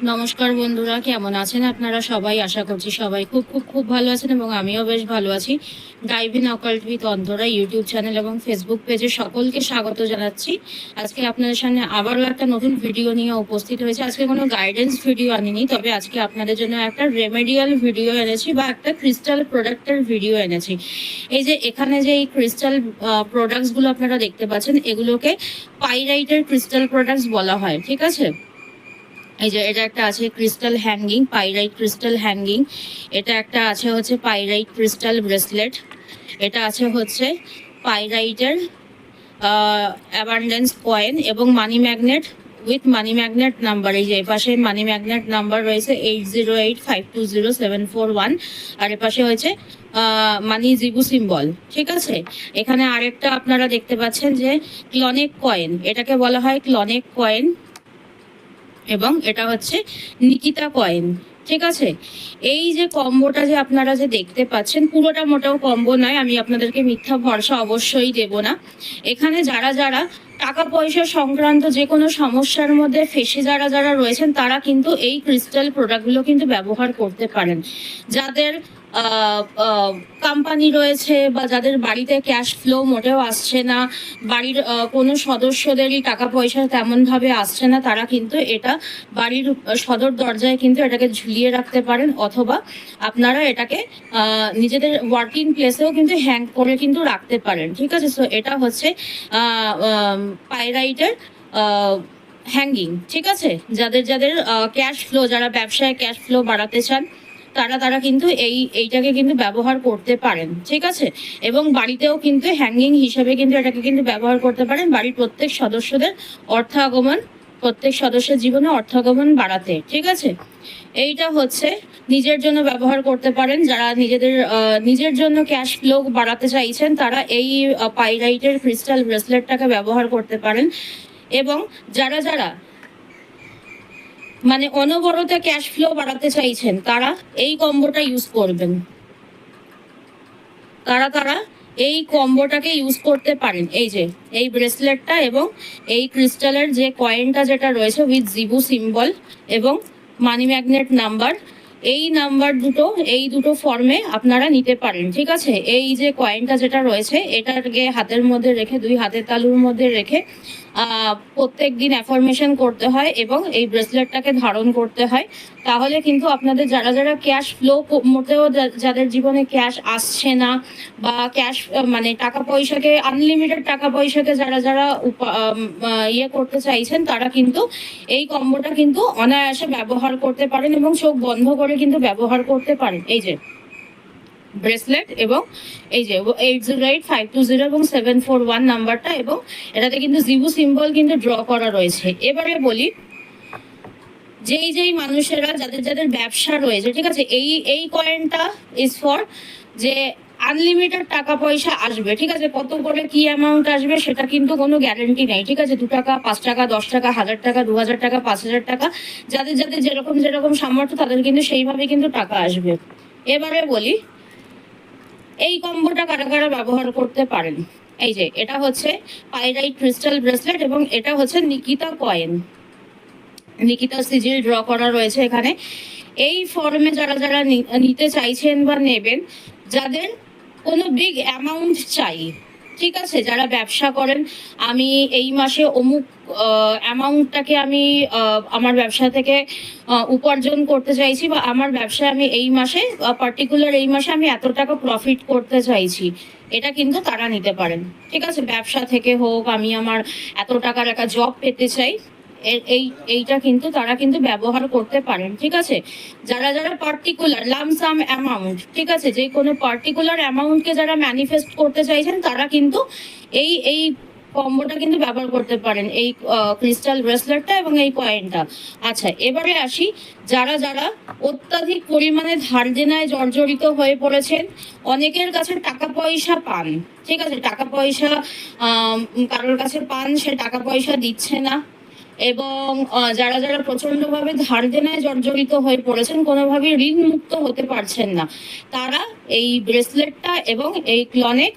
নমস্কার বন্ধুরা, কেমন আছেন আপনারা সবাই? আশা করছি সবাই খুব খুব খুব ভালো আছেন এবং আমিও বেশ ভালো আছি। Dive in occult with Antara YouTube channel এবং ফেসবুক পেজে সকলকে স্বাগত জানাচ্ছি। আজকে আপনাদের সামনে আবারও একটা নতুন ভিডিও নিয়ে উপস্থিত হয়েছে। আজকে কোনো গাইডেন্স ভিডিও আনিনি, তবে আজকে আপনাদের জন্য একটা রেমেডিয়াল ভিডিও এনেছি বা একটা ক্রিস্টাল প্রোডাক্টের ভিডিও এনেছি। এই যে এখানে যে এই ক্রিস্টাল প্রোডাক্টসগুলো আপনারা দেখতে পাচ্ছেন, এগুলোকে পাইরাইটের ক্রিস্টাল প্রোডাক্টস বলা হয়, ঠিক আছে? এই যে এটা একটা আছে crystal hanging, pyrite crystal hanging. এটা একটা আছে হচ্ছে পাইরাইট ক্রিস্টাল ব্রেসলেট। এটা আছে হচ্ছে পাইরাইটের অ্যাবান্ডেন্স কয়েন এবং money magnet with money magnet number. এই যে এপাশে মানি ম্যাগনেট নাম্বার রয়েছে 8085207441, আর এপাশে হয়েছে মানি জিবু সিম্বল, ঠিক আছে? এখানে আরেকটা আপনারা দেখতে পাচ্ছেন যে ক্লনেক কয়েন, এটাকে বলা হয় ক্লনেক কয়েন, এবং এটা হচ্ছে নিকিতা কয়েন, ঠিক আছে? এই যে কম্বোটা যে আপনারা যে দেখতে পাচ্ছেন, পুরোটা মোটাও কম্বো নয়, আমি আপনাদেরকে মিথ্যা ভরসা অবশ্যই দেব না। এখানে যারা যারা টাকা পয়সা সংক্রান্ত যে কোনো সমস্যার মধ্যে ফেসে যারা যারা রয়েছেন, তারা কিন্তু এই ক্রিস্টাল প্রোডাক্টগুলো কিন্তু ব্যবহার করতে পারেন। যাদের কোম্পানি রয়েছে বা যাদের বাড়িতে ক্যাশ ফ্লো মোটেও আসছে না, বাড়ির কোনো সদস্যদেরই টাকা পয়সা তেমনভাবে আসছে না, তারা কিন্তু এটা বাড়ির সদর দরজায় কিন্তু এটাকে ঝুলিয়ে রাখতে পারেন, অথবা আপনারা এটাকে নিজেদের ওয়ার্কিং প্লেসেও কিন্তু হ্যাং করে কিন্তু রাখতে পারেন, ঠিক আছে? সো এটা হচ্ছে পাইরাইটের হ্যাঙ্গিং, ঠিক আছে? যাদের যাদের ক্যাশ ফ্লো, যারা ব্যবসায় ক্যাশ ফ্লো বাড়াতে চান, তারা তারা কিন্তু এইটাকে কিন্তু ব্যবহার করতে পারেন, ঠিক আছে? এবং বাড়িতেও কিন্তু হ্যাঙ্গিং হিসেবে কিন্তু এটাকে কিন্তু ব্যবহার করতে পারেন বাড়ির প্রত্যেক সদস্যদের অর্থাগমন, প্রত্যেক সদস্যের জীবনে অর্থাগমন বাড়াতে, ঠিক আছে? এইটা হচ্ছে নিজের জন্য ব্যবহার করতে পারেন। যারা নিজের জন্য ক্যাশ ফ্লো বাড়াতে চাইছেন, তারা এই পাইরাইটের ক্রিস্টাল ব্রেসলেটটাকে ব্যবহার করতে পারেন। এবং যারা যারা মানে অনবরত ক্যাশ ফ্লো বাড়াতে চাইছেন, তারা এই কম্বোটা ইউজ করবেন, তারা এই কম্বোটাকে ইউজ করতে পারেন। এই যে এই ব্রেসলেটটা এবং এই ক্রিস্টালের যে কয়েনটা যেটা রয়েছে উইথ জিবু সিম্বল এবং মানি ম্যাগনেট নাম্বার, এই দুটো ফর্মে আপনারা নিতে পারেন, ঠিক আছে? এই যে কয়েনটা যেটা রয়েছে, এটাকে হাতের মধ্যে রেখে, দুই হাতের তালুর মধ্যে রেখে প্রত্যেক দিন অ্যাফার্মেশন করতে হয় এবং এই ব্রেসলেটটাকে ধারণ করতে হয়। তাহলে কিন্তু আপনাদের যারা যারা ক্যাশ ফ্লো মোটেও, যাদের জীবনে ক্যাশ আসছে না বা ক্যাশ মানে টাকা পয়সাকে, আনলিমিটেড টাকা পয়সাকে যারা যারা ইয়ে করতে চাইছেন, তারা কিন্তু এই কম্বোটা কিন্তু অনায়াসে ব্যবহার করতে পারেন এবং চোখ বন্ধ করে কিন্তু ব্যবহার করতে পারেন। এই যে ব্রেসলেট এবং এই যে 808520 এবং 741 নাম্বারটা, এবং এটাতে কিন্তু জিবু সিম্বল কিন্তু ড্র করা রয়েছে। এবারে বলি, যেই মানুষেরা যাদের যাদের ব্যবসা রয়েছে, ঠিক আছে, এই কয়েনটা ইজ ফর যে আনলিমিটেড টাকা পয়সা আসবে, ঠিক আছে? কত করে কি অ্যামাউন্ট আসবে সেটা কিন্তু কোনো গ্যারেন্টি নেই, ঠিক আছে? 2 টাকা, 5 টাকা, 10 টাকা, 1000 টাকা, 2000 টাকা, 5000 টাকা, যাদের যাদের যেরকম যেরকম সামর্থ্য, তাদের কিন্তু সেইভাবে কিন্তু টাকা আসবে। এবারে বলি, এই কম্বোটা কারা কারা ব্যবহার করতে পারেন। এই যে এটা হচ্ছে পাইরাইট ক্রিস্টাল ব্রেসলেট এবং এটা হচ্ছে নিকিতা কয়েন, নিকিতা সিজিল ড্র করা রয়েছে এখানে। এই ফর্মে যারা যারা নিতে চাইছেন বা নেবেন, যাদের কোনো বিগ অ্যামাউন্ট চাই, ঠিক আছে, যারা ব্যবসা করেন, আমি এই মাসে অমুক অ্যামাউন্টটাকে আমি আমার ব্যবসা থেকে উপার্জন করতে চাইছি, বা আমার ব্যবসায় আমি এই মাসে পার্টিকুলার এই মাসে আমি এত টাকা প্রফিট করতে চাইছি, এটা কিন্তু তারা নিতে পারেন, ঠিক আছে? ব্যবসা থেকে হোক, আমি আমার এত টাকার একটা জব পেতে চাই, এইটা কিন্তু তারা কিন্তু ব্যবহার করতে পারেন, ঠিক আছে? যারা যারা পার্টিকুলার লামসাম অ্যামাউন্ট, ঠিক আছে, যে কোনো পার্টিকুলার অ্যামাউন্টকে যারা ম্যানিফেস্ট করতে চাইছেন, তারা কিন্তু এই কম্বোটা কিন্তু ব্যবহার করতে পারেন, এই ক্রিস্টাল ব্রেসলেটটা এবং এই কয়েনটা। আচ্ছা, এবারে আসি, যারা যারা অত্যাধিক পরিমাণে ধার দেনায় জর্জরিত হয়ে পড়েছেন, অনেকের কাছে টাকা পয়সা পান, ঠিক আছে, টাকা পয়সা কারোর কাছে পান, সে টাকা পয়সা দিচ্ছে না, এবং যারা যারা প্রচন্ডভাবে ধার দেনায় জর্জরিত হয়ে পড়েছেন, কোনোভাবে ঋণ মুক্ত হতে পারছেন না, তারা এই ব্রেসলেটটা এবং এই ক্লনেক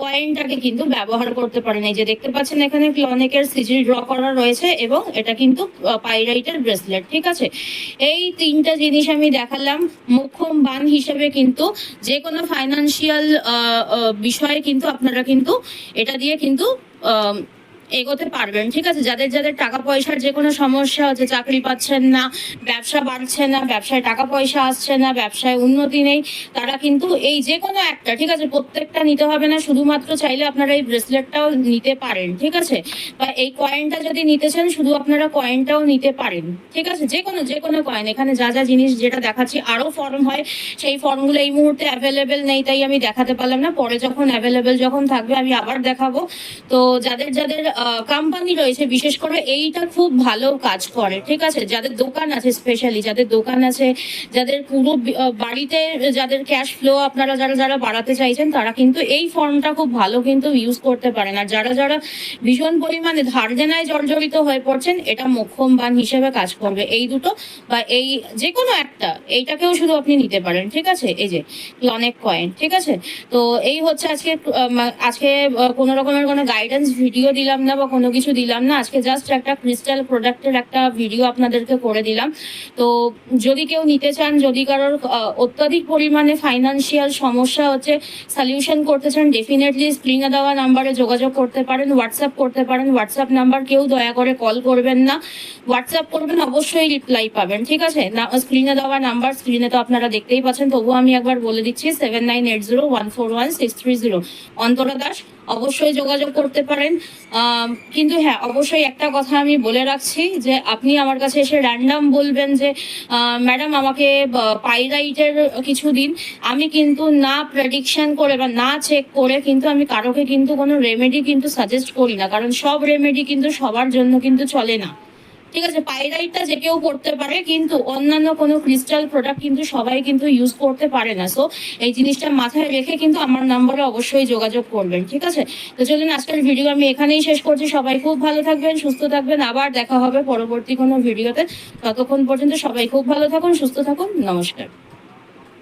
কয়েনটাকে কিন্তু ব্যবহার করতে পারেন। এই যে দেখতে পাচ্ছেন এখানে ক্লনেকের সিজিল ড্র করা রয়েছে এবং এটা কিন্তু পাইরাইটের ব্রেসলেট, ঠিক আছে। এই তিনটা জিনিস আমি দেখালাম। মোক্ষম বান হিসেবে কিন্তু যে কোনো ফাইন্যান্সিয়াল বিষয়ে কিন্তু আপনারা কিন্তু এটা দিয়ে কিন্তু এগোতে পারবেন, ঠিক আছে। যাদের যাদের টাকা পয়সার যে কোনো সমস্যা হচ্ছে, চাকরি পাচ্ছেন না, ব্যবসা বাড়ছে না, ব্যবসায় টাকা পয়সা আসছে না, ব্যবসায় উন্নতি নেই, তারা কিন্তু এই যে কোনো একটা, ঠিক আছে, প্রত্যেকটা নিতে হবে না, শুধুমাত্র চাইলে আপনারা এই ব্রেসলেটটাও নিতে পারেন, ঠিক আছে। বা এই কয়েনটা যদি নিতে চান শুধু আপনারা কয়েনটাও নিতে পারেন, ঠিক আছে। যে কোনো কয়েন, এখানে যা যা জিনিস যেটা দেখাচ্ছি আরো ফর্ম হয়, সেই ফর্মগুলো এই মুহূর্তে অ্যাভেলেবেল নেই, তাই আমি দেখাতে পারলাম না। পরে যখন অ্যাভেলেবেল যখন থাকবে আমি আবার দেখাবো। তো যাদের যাদের কোম্পানি রয়েছে, বিশেষ করে এইটা খুব ভালো কাজ করে, ঠিক আছে। যাদের দোকান আছে, স্পেশালি যাদের দোকান আছে, যাদের পুরো বাড়িতে যাদের ক্যাশ ফ্লো আপনারা যারা যারা বাড়াতে চাইছেন, তারা কিন্তু এই ফর্মটা খুব ভালো কিন্তু ইউজ করতে পারেন। আর যারা যারা ভীষণ পরিমাণে ধার দেনায় জর্জরিত হয়ে পড়ছেন, এটা মোক্ষম বান হিসেবে কাজ করবে। এই দুটো বা এই যে কোনো একটা, এইটাকেও শুধু আপনি নিতে পারেন, ঠিক আছে। এই যে ক্লনেক কয়েন, ঠিক আছে। তো এই হচ্ছে আজকে আজকে কোনো রকমের কোনো গাইডেন্স ভিডিও দিলাম না বা কোনো কিছু দিলাম না। আজকে জাস্ট একটা ক্রিস্টাল প্রোডাক্টের একটা ভিডিও আপনাদেরকে করে দিলাম। তো যদি কেউ নিতে চান, যদি কারোর অত্যাধিক পরিমাণে ফাইন্যান্সিয়াল সমস্যা হচ্ছে, সলিউশন করতে চান, ডেফিনেটলি স্ক্রিনে দেওয়া নাম্বারে যোগাযোগ করতে পারেন, হোয়াটসঅ্যাপ করতে পারেন। হোয়াটসঅ্যাপ নাম্বার কেউ দয়া করে কল করবেন না, হোয়াটসঅ্যাপ করবেন, অবশ্যই রিপ্লাই পাবেন, ঠিক আছে। না স্ক্রিনে দেওয়া নাম্বার, স্ক্রিনে তো আপনারা দেখতেই পাচ্ছেন, তবুও আমি একবার বলে দিচ্ছি 7980141630। অন্তরা দাস, অবশ্যই যোগাযোগ করতে পারেন। কিন্তু হ্যাঁ, অবশ্যই একটা কথা আমি বলে রাখছি যে আপনি আমার কাছে এসে র্যান্ডাম বলবেন যে ম্যাডাম আমাকে পাইরাইটের কিছু দিন, আমি কিন্তু না প্রেডিকশন করে বা না চেক করে কিন্তু আমি কারোকে কিন্তু কোনো রেমেডি কিন্তু সাজেস্ট করি না, কারণ সব রেমেডি কিন্তু সবার জন্য কিন্তু চলে না, ঠিক আছে। পাইরাইটটা যে কেউ করতে পারে, কিন্তু অন্যান্য কোনো ক্রিস্টাল প্রোডাক্ট কিন্তু সবাই কিন্তু ইউজ করতে পারে না। সো এই জিনিসটা মাথায় রেখে কিন্তু আমার নম্বরে অবশ্যই যোগাযোগ করবেন, ঠিক আছে। তো চলুন আজকের ভিডিও আমি এখানেই শেষ করছি। সবাই খুব ভালো থাকবেন, সুস্থ থাকবেন, আবার দেখা হবে পরবর্তী কোনো ভিডিওতে। ততক্ষণ পর্যন্ত সবাই খুব ভালো থাকুন, সুস্থ থাকুন, নমস্কার।